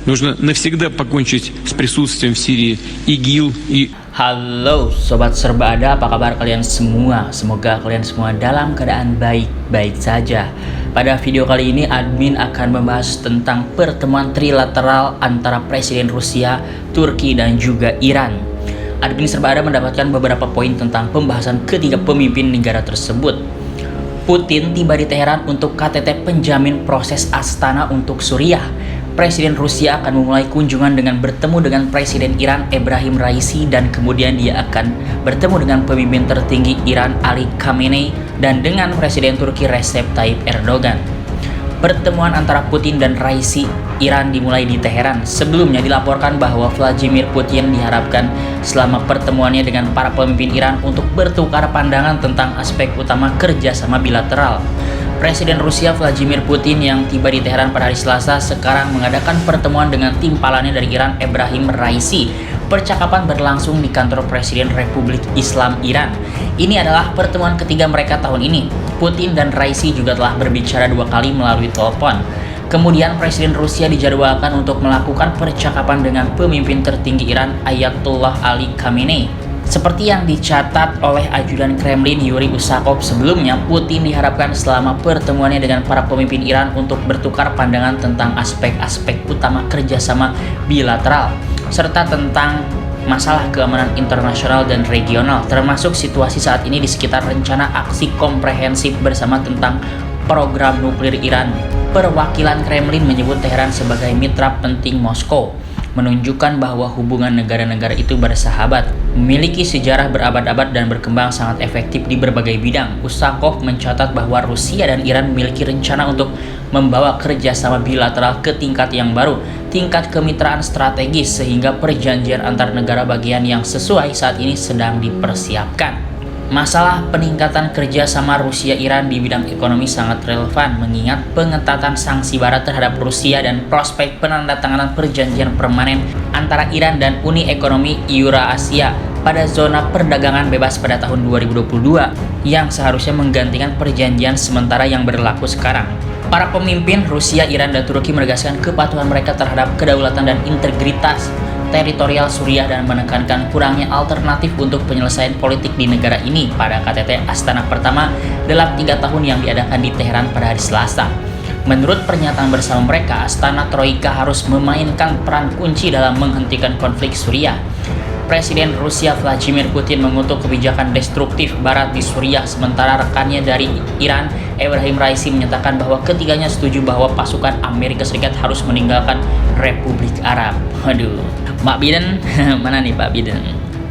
Нужно навсегда покончить с присутствием в Сирии ИГИЛ и... Halo Sobat Serba Ada, apa kabar kalian semua? Semoga kalian semua dalam keadaan baik-baik saja. Pada video kali ini admin akan membahas tentang pertemuan trilateral antara Presiden Rusia, Turki, dan juga Iran. Admin Serba Ada mendapatkan beberapa poin tentang pembahasan ketiga pemimpin negara tersebut. Putin tiba di Teheran untuk KTT penjamin proses Astana untuk Suriah. Presiden Rusia akan memulai kunjungan dengan bertemu dengan Presiden Iran Ebrahim Raisi, dan kemudian dia akan bertemu dengan pemimpin tertinggi Iran Ali Khamenei dan dengan Presiden Turki Recep Tayyip Erdogan. Pertemuan antara Putin dan Raisi Iran dimulai di Teheran. Sebelumnya dilaporkan bahwa Vladimir Putin diharapkan selama pertemuannya dengan para pemimpin Iran untuk bertukar pandangan tentang aspek utama kerjasama bilateral. Presiden Rusia Vladimir Putin yang tiba di Teheran pada hari Selasa sekarang mengadakan pertemuan dengan timpalannya dari Iran Ebrahim Raisi. Percakapan berlangsung di kantor Presiden Republik Islam Iran. Ini adalah pertemuan ketiga mereka tahun ini. Putin dan Raisi juga telah berbicara 2 kali melalui telepon. Kemudian Presiden Rusia dijadwalkan untuk melakukan percakapan dengan pemimpin tertinggi Iran Ayatollah Ali Khamenei. Seperti yang dicatat oleh ajudan Kremlin Yuri Usakov sebelumnya, Putin diharapkan selama pertemuannya dengan para pemimpin Iran untuk bertukar pandangan tentang aspek-aspek utama kerjasama bilateral, serta tentang masalah keamanan internasional dan regional, termasuk situasi saat ini di sekitar rencana aksi komprehensif bersama tentang program nuklir Iran. Perwakilan Kremlin menyebut Teheran sebagai mitra penting Moskow, menunjukkan bahwa hubungan negara-negara itu bersahabat, memiliki sejarah berabad-abad dan berkembang sangat efektif di berbagai bidang. Usakov mencatat bahwa Rusia dan Iran memiliki rencana untuk membawa kerjasama bilateral ke tingkat yang baru, tingkat kemitraan strategis, sehingga perjanjian antar negara bagian yang sesuai saat ini sedang dipersiapkan. Masalah peningkatan kerjasama Rusia-Iran di bidang ekonomi sangat relevan mengingat pengetatan sanksi barat terhadap Rusia dan prospek penandatanganan perjanjian permanen antara Iran dan Uni Ekonomi Eurasia pada zona perdagangan bebas pada tahun 2022 yang seharusnya menggantikan perjanjian sementara yang berlaku sekarang. Para pemimpin Rusia, Iran, dan Turki menegaskan kepatuhan mereka terhadap kedaulatan dan integritas teritorial Suriah dan menekankan kurangnya alternatif untuk penyelesaian politik di negara ini pada KTT Astana pertama dalam 3 tahun yang diadakan di Teheran pada hari Selasa. Menurut pernyataan bersama mereka, Astana Troika harus memainkan peran kunci dalam menghentikan konflik Suriah. Presiden Rusia Vladimir Putin mengutuk kebijakan destruktif Barat di Suriah, sementara rekannya dari Iran Ebrahim Raisi menyatakan bahwa ketiganya setuju bahwa pasukan Amerika Serikat harus meninggalkan Republik Arab. Waduh, Pak Biden, mana nih Pak Biden?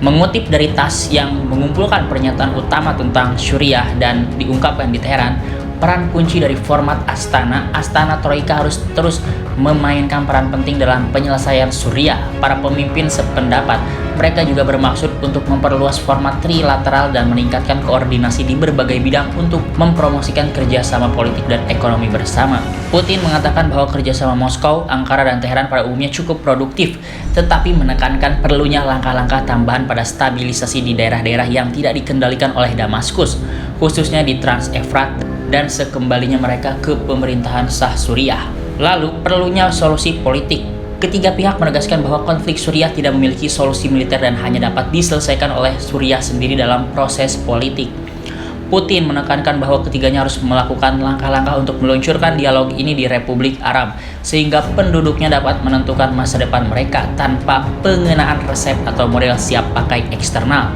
Mengutip dari TASS yang mengumpulkan pernyataan utama tentang Suriah dan diungkapkan di Teheran, peran kunci dari format Astana Troika harus terus memainkan peran penting dalam penyelesaian Suriah. Para pemimpin sependapat mereka juga bermaksud untuk memperluas format trilateral dan meningkatkan koordinasi di berbagai bidang untuk mempromosikan kerjasama politik dan ekonomi bersama. Putin mengatakan bahwa kerjasama Moskow, Ankara, dan Teheran pada umumnya cukup produktif, tetapi menekankan perlunya langkah-langkah tambahan pada stabilisasi di daerah-daerah yang tidak dikendalikan oleh Damaskus, khususnya di Trans-Efrat dan sekembalinya mereka ke pemerintahan sah Suriah. Lalu, perlunya solusi politik. Ketiga pihak menegaskan bahwa konflik Suriah tidak memiliki solusi militer dan hanya dapat diselesaikan oleh Suriah sendiri dalam proses politik. Putin menekankan bahwa ketiganya harus melakukan langkah-langkah untuk meluncurkan dialog ini di Republik Arab, sehingga penduduknya dapat menentukan masa depan mereka tanpa pengenaan resep atau model siap pakai eksternal.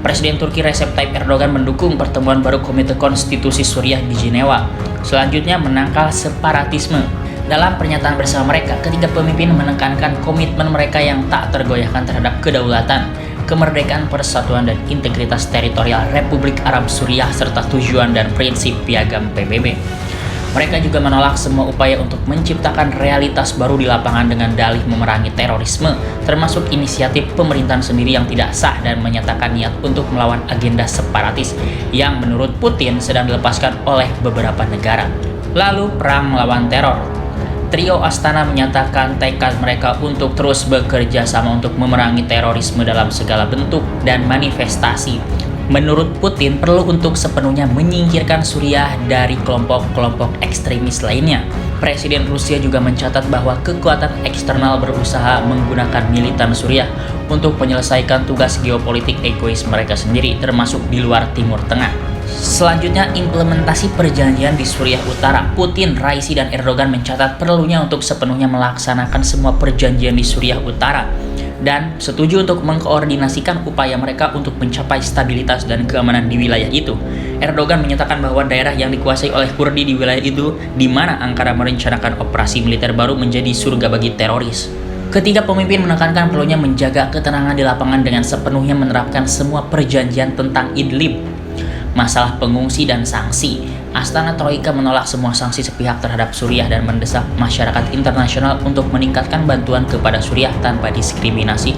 Presiden Turki Recep Tayyip Erdogan mendukung pertemuan baru Komite Konstitusi Suriah di Jenewa. Selanjutnya, menangkal separatisme. Dalam pernyataan bersama mereka, ketiga pemimpin menekankan komitmen mereka yang tak tergoyahkan terhadap kedaulatan, kemerdekaan, persatuan, dan integritas teritorial Republik Arab Suriah serta tujuan dan prinsip piagam PBB. Mereka juga menolak semua upaya untuk menciptakan realitas baru di lapangan dengan dalih memerangi terorisme, termasuk inisiatif pemerintahan sendiri yang tidak sah, dan menyatakan niat untuk melawan agenda separatis yang menurut Putin sedang dilepaskan oleh beberapa negara. Lalu, perang melawan teror. Trio Astana menyatakan tekad mereka untuk terus bekerja sama untuk memerangi terorisme dalam segala bentuk dan manifestasi. Menurut Putin, perlu untuk sepenuhnya menyingkirkan Suriah dari kelompok-kelompok ekstremis lainnya. Presiden Rusia juga mencatat bahwa kekuatan eksternal berusaha menggunakan militan Suriah untuk menyelesaikan tugas geopolitik egois mereka sendiri, termasuk di luar Timur Tengah. Selanjutnya, implementasi perjanjian di Suriah Utara. Putin, Raisi, dan Erdogan mencatat perlunya untuk sepenuhnya melaksanakan semua perjanjian di Suriah Utara dan setuju untuk mengkoordinasikan upaya mereka untuk mencapai stabilitas dan keamanan di wilayah itu. Erdogan menyatakan bahwa daerah yang dikuasai oleh Kurdi di wilayah itu, di mana Ankara merencanakan operasi militer baru, menjadi surga bagi teroris. Ketiga pemimpin menekankan perlunya menjaga ketenangan di lapangan dengan sepenuhnya menerapkan semua perjanjian tentang Idlib, masalah pengungsi, dan sanksi. Astana Troika menolak semua sanksi sepihak terhadap Suriah dan mendesak masyarakat internasional untuk meningkatkan bantuan kepada Suriah tanpa diskriminasi,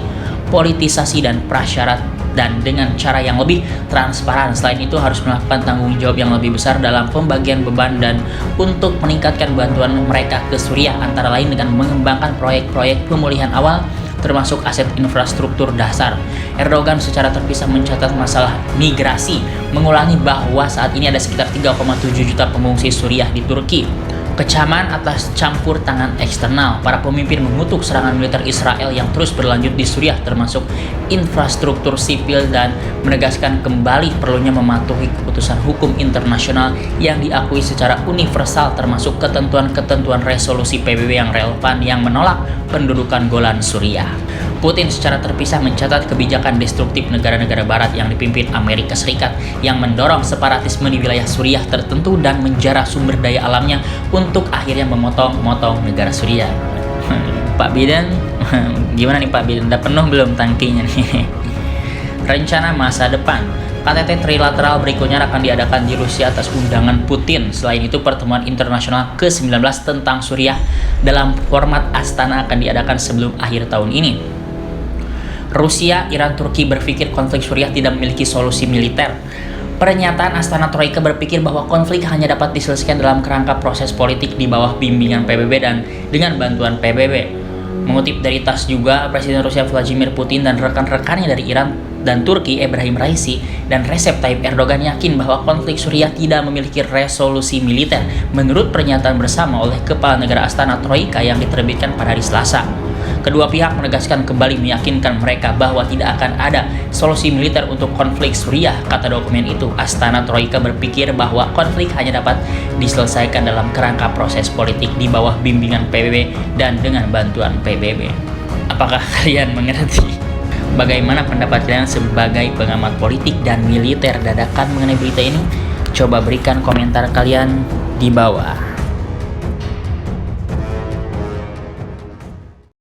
politisasi, dan prasyarat, dan dengan cara yang lebih transparan. Selain itu, harus melakukan tanggung jawab yang lebih besar dalam pembagian beban dan untuk meningkatkan bantuan mereka ke Suriah, antara lain dengan mengembangkan proyek-proyek pemulihan awal termasuk aset infrastruktur dasar. Erdogan secara terpisah mencatat masalah migrasi, mengulangi bahwa saat ini ada sekitar 3,7 juta pengungsi Suriah di Turki. Kecaman atas campur tangan eksternal, para pemimpin mengutuk serangan militer Israel yang terus berlanjut di Suriah, termasuk infrastruktur sipil, dan menegaskan kembali perlunya mematuhi keputusan hukum internasional yang diakui secara universal, termasuk ketentuan-ketentuan resolusi PBB yang relevan yang menolak pendudukan Golan Suriah. Putin secara terpisah mencatat kebijakan destruktif negara-negara barat yang dipimpin Amerika Serikat yang mendorong separatisme di wilayah Suriah tertentu dan menjarah sumber daya alamnya untuk akhirnya memotong-motong negara Suriah. Pak Biden, gimana nih Pak Biden? Udah penuh belum tangkinya nih? Rencana masa depan. KTT trilateral berikutnya akan diadakan di Rusia atas undangan Putin. Selain itu, pertemuan internasional ke-19 tentang Suriah dalam format Astana akan diadakan sebelum akhir tahun ini. Rusia, Iran, Turki berpikir konflik Suriah tidak memiliki solusi militer. Pernyataan Astana Troika berpikir bahwa konflik hanya dapat diselesaikan dalam kerangka proses politik di bawah bimbingan PBB dan dengan bantuan PBB. Mengutip dari TASS juga, Presiden Rusia Vladimir Putin dan rekan-rekannya dari Iran dan Turki, Ebrahim Raisi dan Recep Tayyip Erdogan, yakin bahwa konflik Suriah tidak memiliki resolusi militer menurut pernyataan bersama oleh Kepala Negara Astana Troika yang diterbitkan pada hari Selasa. Kedua pihak menegaskan kembali meyakinkan mereka bahwa tidak akan ada solusi militer untuk konflik Suriah, kata dokumen itu. Astana Troika berpikir bahwa konflik hanya dapat diselesaikan dalam kerangka proses politik di bawah bimbingan PBB dan dengan bantuan PBB. Apakah kalian mengerti? Bagaimana pendapat kalian sebagai pengamat politik dan militer dadakan mengenai berita ini? Coba berikan komentar kalian di bawah.